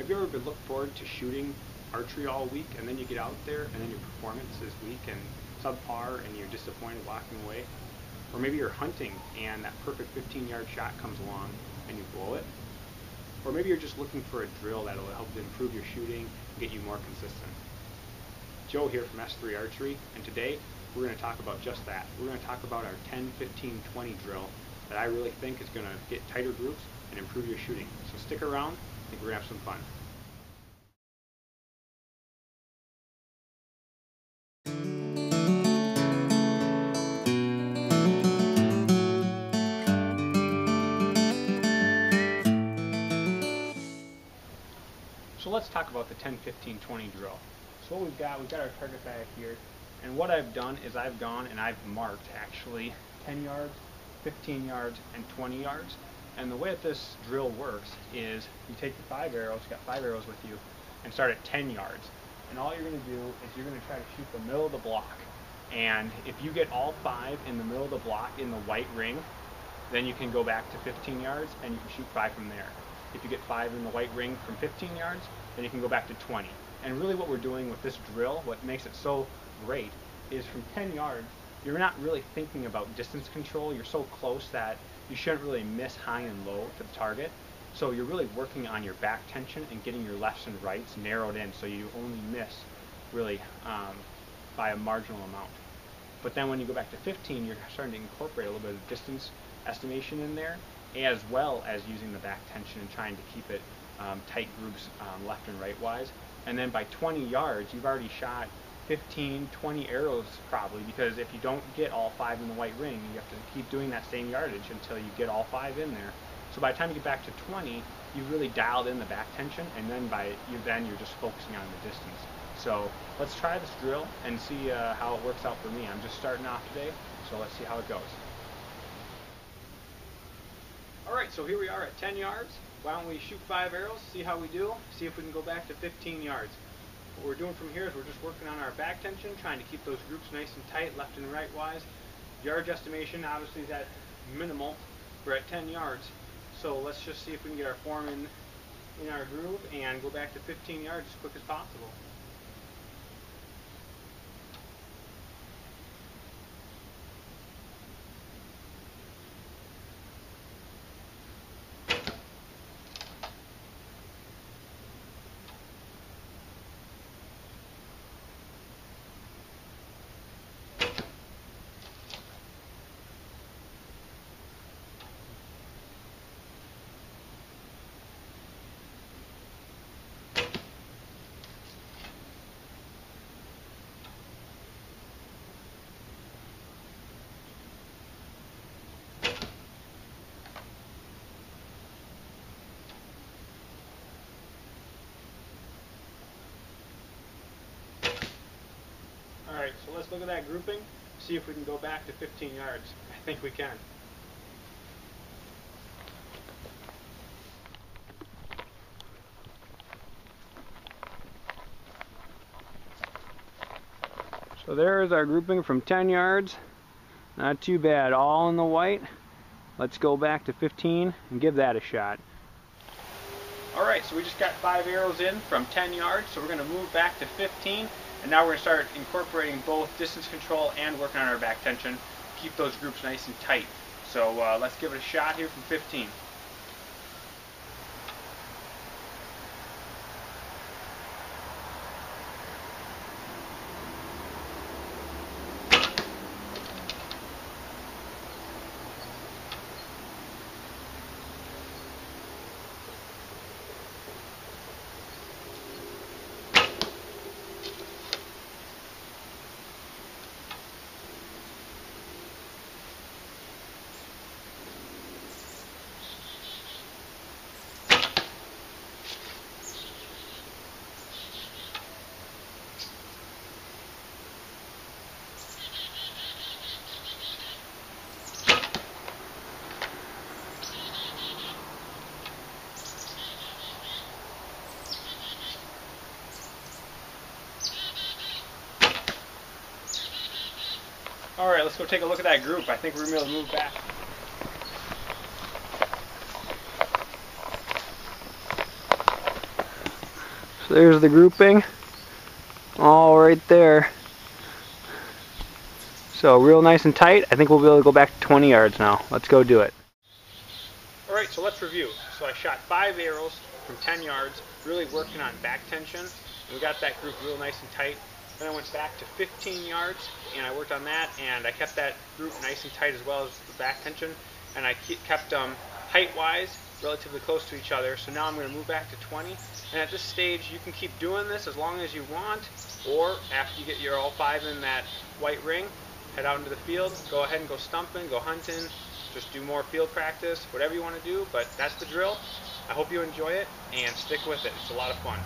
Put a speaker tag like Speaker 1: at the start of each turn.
Speaker 1: Have you ever been looking forward to shooting archery all week, and then you get out there and then your performance is weak and subpar and you're disappointed walking away? Or maybe you're hunting and that perfect 15-yard shot comes along and you blow it? Or maybe you're just looking for a drill that'll help to improve your shooting and get you more consistent. Joe here from S3 Archery, and today we're going to talk about just that. We're going to talk about our 10, 15, 20 drill that I really think is going to get tighter groups and improve your shooting. So stick around, I think we're going to have some fun. So let's talk about the 10, 15, 20 drill. So what we've got our target bag here, and what I've done is I've gone and I've marked actually 10 yards, 15 yards, and 20 yards. And the way that this drill works is you take the 5 arrows, you got 5 arrows with you, and start at 10 yards. And all you're going to do is you're going to try to shoot the middle of the block. And if you get all 5 in the middle of the block in the white ring, then you can go back to 15 yards and you can shoot 5 from there. If you get 5 in the white ring from 15 yards, then you can go back to 20. And really what we're doing with this drill, what makes it so great, is from 10 yards, you're not really thinking about distance control. You're so close that you shouldn't really miss high and low to the target. So you're really working on your back tension and getting your lefts and rights narrowed in so you only miss really by a marginal amount. But then when you go back to 15, you're starting to incorporate a little bit of distance estimation in there, as well as using the back tension and trying to keep it tight groups left and right wise. And then by 20 yards, you've already shot 15, 20 arrows probably, because if you don't get all 5 in the white ring, you have to keep doing that same yardage until you get all 5 in there. So by the time you get back to 20, you've really dialed in the back tension, and then you're just focusing on the distance. So let's try this drill and see how it works out for me. I'm just starting off today, so let's see how it goes. Alright, so here we are at 10 yards. Why don't we shoot 5 arrows, see how we do, see if we can go back to 15 yards. What we're doing from here is we're just working on our back tension, trying to keep those groups nice and tight, left and right wise. Yardage estimation obviously is at minimal. We're at 10 yards. So let's just see if we can get our form in our groove and go back to 15 yards as quick as possible. Alright, so let's look at that grouping, see if we can go back to 15 yards. I think we can. So there's our grouping from 10 yards. Not too bad, all in the white. Let's go back to 15 and give that a shot. Alright, so we just got 5 arrows in from 10 yards, so we're going to move back to 15. And now we're going to start incorporating both distance control and working on our back tension. Keep those groups nice and tight. So let's give it a shot here from 15. Alright, let's go take a look at that group. I think we're going to be able to move back. So there's the grouping, all right there. So real nice and tight. I think we'll be able to go back to 20 yards now. Let's go do it. Alright, so let's review. So I shot 5 arrows from 10 yards, really working on back tension. And we got that group real nice and tight. Then I went back to 15 yards, and I worked on that, and I kept that group nice and tight as well as the back tension. And I kept them height-wise relatively close to each other. So now I'm going to move back to 20. And at this stage, you can keep doing this as long as you want, or after you get your all 5 in that white ring, head out into the field, go ahead and go stumping, go hunting, just do more field practice, whatever you want to do, but that's the drill. I hope you enjoy it, and stick with it. It's a lot of fun.